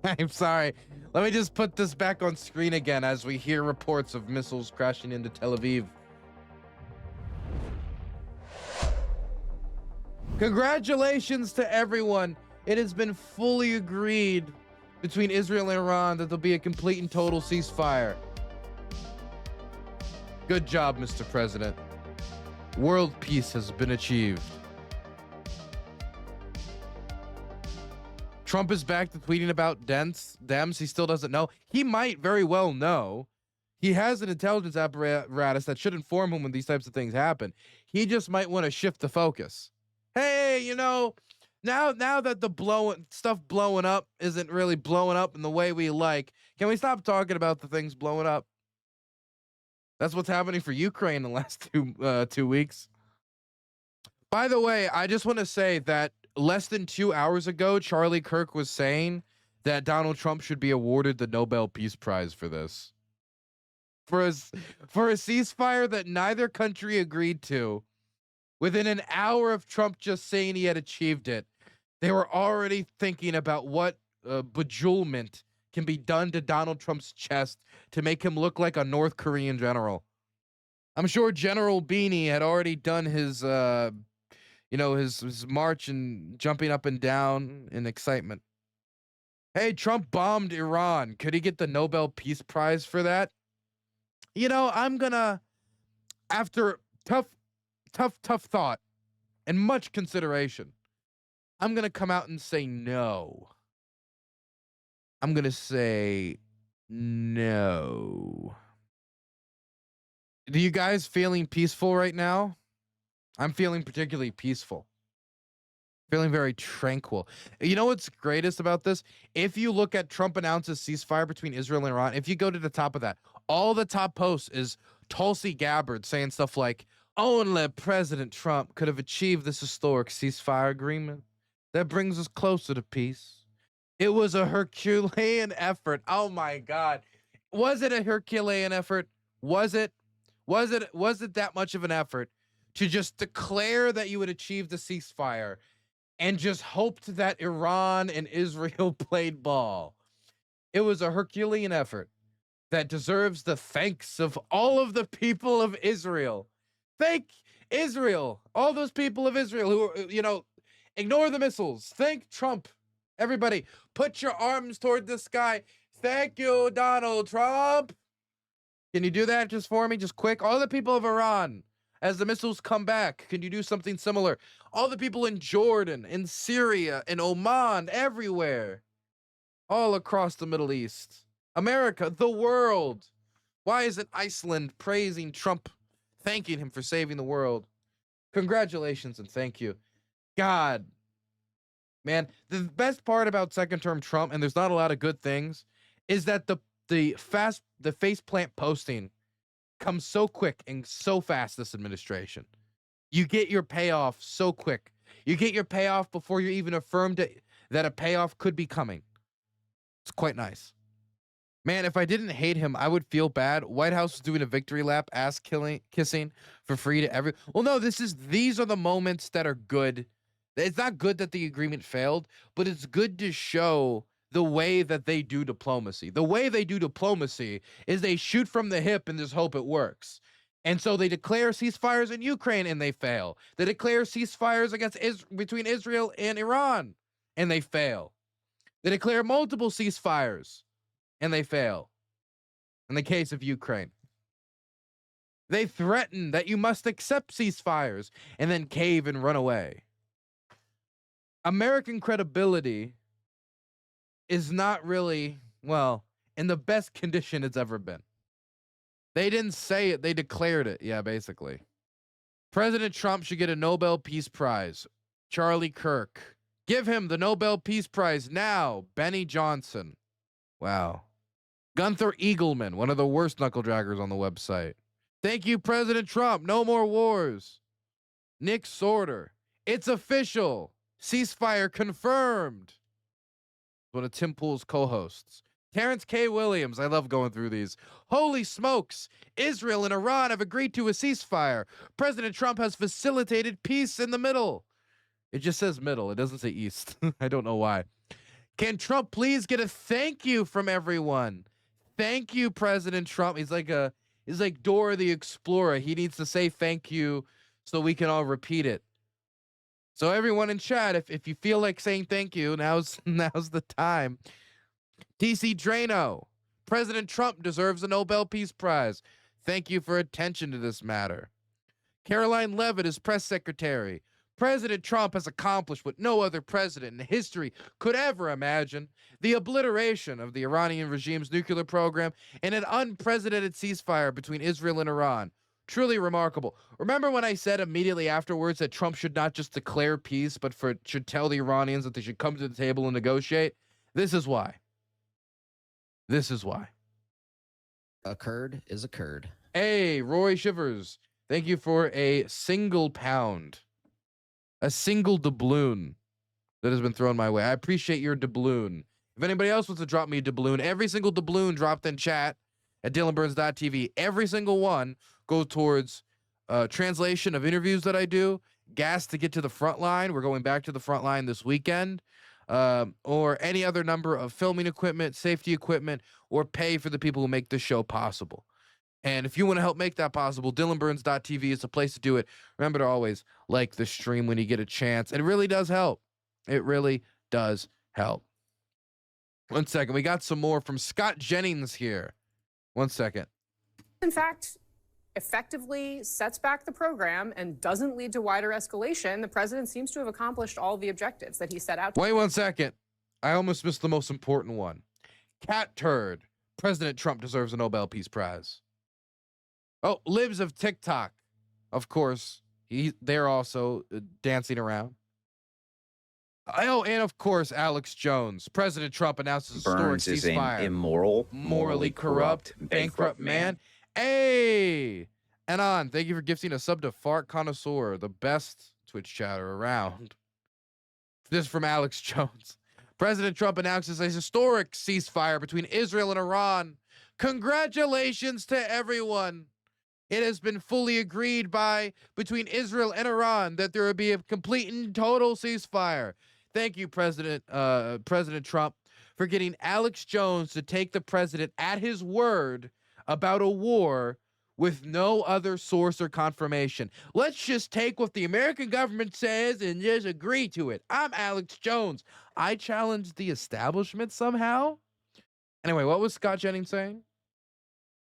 I'm sorry. Let me just put this back on screen again as we hear reports of missiles crashing into Tel Aviv. Congratulations to everyone. It has been fully agreed between Israel and Iran that there'll be a complete and total ceasefire. Good job, Mr. President. World peace has been achieved. Trump is back to tweeting about Dems. He still doesn't know. He might very well know. He has an intelligence apparatus that should inform him when these types of things happen. He just might want to shift the focus. Hey, you know, now that the stuff blowing up isn't really blowing up in the way we like, can we stop talking about the things blowing up? That's what's happening for Ukraine in the last 2 weeks. By the way, I just want to say that less than 2 hours ago, Charlie Kirk was saying that Donald Trump should be awarded the Nobel Peace Prize for this. For a ceasefire that neither country agreed to. Within an hour of Trump just saying he had achieved it, they were already thinking about what bejewelment can be done to Donald Trump's chest to make him look like a North Korean general. I'm sure General Beanie had already done his, his march and jumping up and down in excitement. Hey, Trump bombed Iran. Could he get the Nobel Peace Prize for that? You know, I'm gonna, after tough thought and much consideration, I'm gonna come out and say no. I'm gonna say no. Do you guys feeling peaceful right now? I'm feeling particularly peaceful. Feeling very tranquil. You know what's greatest about this? If you look at Trump announces ceasefire between Israel and Iran, if you go to the top of that, all the top posts is Tulsi Gabbard saying stuff like, only President Trump could have achieved this historic ceasefire agreement that brings us closer to peace. It was a Herculean effort. Oh my God. Was it a Herculean effort? Was it that much of an effort to just declare that you would achieve the ceasefire and just hoped that Iran and Israel played ball? It was a Herculean effort that deserves the thanks of all of the people of Israel. Thank Israel, all those people of Israel who, ignore the missiles. Thank Trump. Everybody, put your arms toward the sky. Thank you, Donald Trump. Can you do that just for me, just quick? All the people of Iran, as the missiles come back, can you do something similar? All the people in Jordan, in Syria, in Oman, everywhere. All across the Middle East. America, the world. Why isn't Iceland praising Trump, thanking him for saving the world? Congratulations and thank you. God, man, the best part about second-term Trump, and there's not a lot of good things, is that the faceplant posting comes so quick and so fast this administration. You get your payoff so quick. You get your payoff before you're even affirmed that a payoff could be coming. It's quite nice. Man, if I didn't hate him, I would feel bad. White House is doing a victory lap, ass kissing for free to every. Well, no, these are the moments that are good. It's not good that the agreement failed, but it's good to show the way that they do diplomacy. The way they do diplomacy is they shoot from the hip and just hope it works. And so they declare ceasefires in Ukraine and they fail. They declare ceasefires between Israel and Iran and they fail. They declare multiple ceasefires and they fail. In the case of Ukraine, they threaten that you must accept ceasefires and then cave and run away. American credibility is not really, in the best condition it's ever been. They didn't say it, they declared it. Yeah, basically. President Trump should get a Nobel Peace Prize. Charlie Kirk. Give him the Nobel Peace Prize now. Benny Johnson. Wow. Gunther Eagleman, one of the worst knuckle draggers on the website. Thank you, President Trump. No more wars. Nick Sorter. It's official. Ceasefire confirmed. One of Tim Pool's co-hosts. Terrence K. Williams. I love going through these. Holy smokes. Israel and Iran have agreed to a ceasefire. President Trump has facilitated peace in the middle. It just says middle. It doesn't say east. I don't know why. Can Trump please get a thank you from everyone? Thank you, President Trump. He's like Dora the Explorer. He needs to say thank you so we can all repeat it. So everyone in chat, if you feel like saying thank you, now's the time. TC Drano, President Trump deserves a Nobel Peace Prize. Thank you for attention to this matter. Caroline Levitt is press secretary. President Trump has accomplished what no other president in history could ever imagine: the obliteration of the Iranian regime's nuclear program and an unprecedented ceasefire between Israel and Iran. Truly remarkable. Remember when I said immediately afterwards that Trump should not just declare peace, but should tell the Iranians that they should come to the table and negotiate? This is why. This is why. A curd is a curd. Hey, Roy Shivers. Thank you for a single pound. A single doubloon that has been thrown my way. I appreciate your doubloon. If anybody else wants to drop me a doubloon, every single doubloon dropped in chat at DylanBurns.tv, every single one goes towards translation of interviews that I do, gas to get to the front line. We're going back to the front line this weekend. Or any other number of filming equipment, safety equipment, or pay for the people who make this show possible. And if you want to help make that possible, DylanBurns.tv is the place to do it. Remember to always like the stream when you get a chance. It really does help. It really does help. 1 second. We got some more from Scott Jennings here. 1 second. In fact, effectively sets back the program and doesn't lead to wider escalation, the president seems to have accomplished all the objectives that he set out to. Wait 1 second. I almost missed the most important one. Cat turd. President Trump deserves a Nobel Peace Prize. Oh, Libs of TikTok. Of course. They're also dancing around. Oh, and of course, Alex Jones. President Trump announces historic Burns is an ceasefire. immoral, morally corrupt, bankrupt man. Hey! Anon, thank you for gifting a sub to Fart Connoisseur, the best Twitch chatter around. This is from Alex Jones. President Trump announces a historic ceasefire between Israel and Iran. Congratulations to everyone. It has been fully agreed between Israel and Iran that there will be a complete and total ceasefire. Thank you, President Trump, for getting Alex Jones to take the president at his word about a war with no other source or confirmation. Let's just take what the American government says and just agree to it. I'm Alex Jones. I challenge the establishment somehow. Anyway, what was Scott Jennings saying?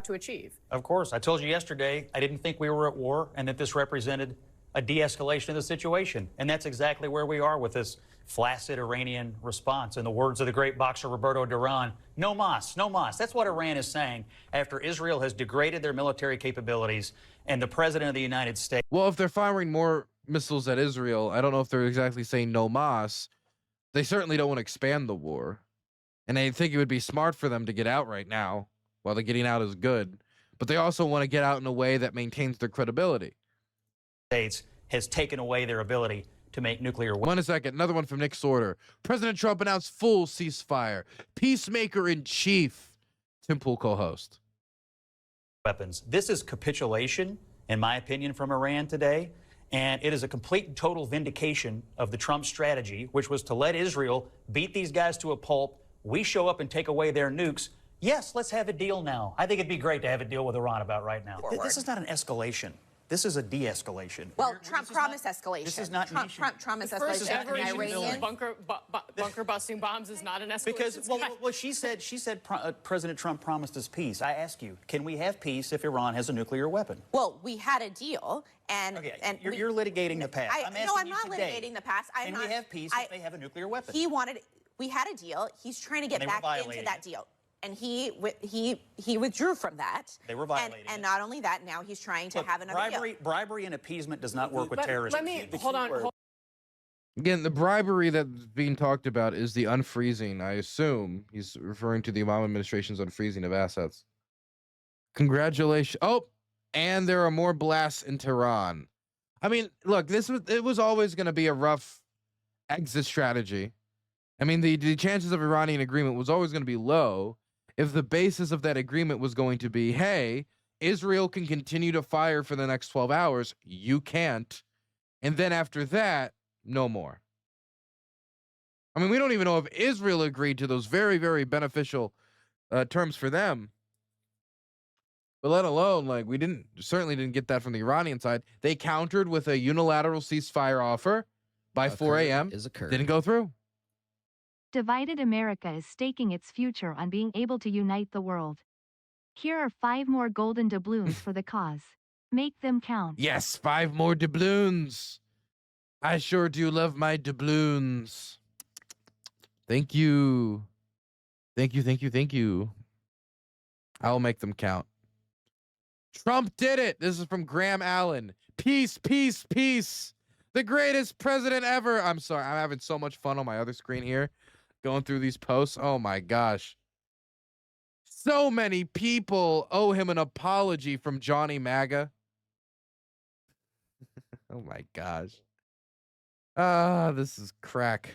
To achieve. Of course. I told you yesterday I didn't think we were at war and that this represented a de-escalation of the situation. And that's exactly where we are with this flaccid Iranian response. In the words of the great boxer Roberto Duran, no mas, no mas. That's what Iran is saying after Israel has degraded their military capabilities and the president of the United States. Well, if they're firing more missiles at Israel, I don't know if they're exactly saying no mas. They certainly don't want to expand the war. And I think it would be smart for them to get out right now. While the getting out is good, but they also want to get out in a way that maintains their credibility. States has taken away their ability to make nuclear weapons. 1 second, another one from Nick Sorter. President Trump announced full ceasefire. Peacemaker in chief. Tim Pool co-host. This is capitulation, in my opinion, from Iran today, and it is a complete and total vindication of the Trump strategy, which was to let Israel beat these guys to a pulp. We show up and take away their nukes. Yes, let's have a deal now. I think it'd be great to have a deal with Iran about right now. This is not an escalation. This is a de-escalation. Well, Trump promised escalation. This is not Trump promised First escalation. ever Iranian Bunker busting bombs is not an escalation. Because, well, she said President Trump promised us peace. I ask you, can we have peace if Iran has a nuclear weapon? Well, we had a deal, and okay, and you're litigating the past. I'm not litigating the past. Can we have peace if they have a nuclear weapon? We had a deal. He's trying to get back into that deal. And he withdrew from that. They were violating and not only that, now he's trying to have another deal. Bribery and appeasement does not work with terrorism. Let me, hold on. Again, the bribery that's being talked about is the unfreezing. I assume he's referring to the Obama administration's unfreezing of assets. Congratulations. Oh, and there are more blasts in Tehran. I mean, look, it was always going to be a rough exit strategy. I mean, the chances of Iranian agreement was always going to be low if the basis of that agreement was going to be, hey, Israel can continue to fire for the next 12 hours. You can't. And then after that, no more. I mean, we don't even know if Israel agreed to those very, very beneficial terms for them. But let alone, like, we certainly didn't get that from the Iranian side. They countered with a unilateral ceasefire offer by 4 a.m. Didn't go through. Divided America is staking its future on being able to unite the world. Here are 5 more golden doubloons for the cause. Make them count. Yes, 5 more doubloons. I sure do love my doubloons. Thank you. Thank you, thank you, thank you. I will make them count. Trump did it. This is from Graham Allen. Peace, peace, peace. The greatest president ever. I'm sorry. I'm having so much fun on my other screen here, going through these posts. Oh my gosh. So many people owe him an apology from Johnny MAGA. Oh my gosh. This is crack.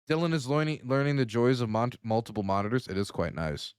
Dylan is learning the joys of multiple monitors. It is quite nice.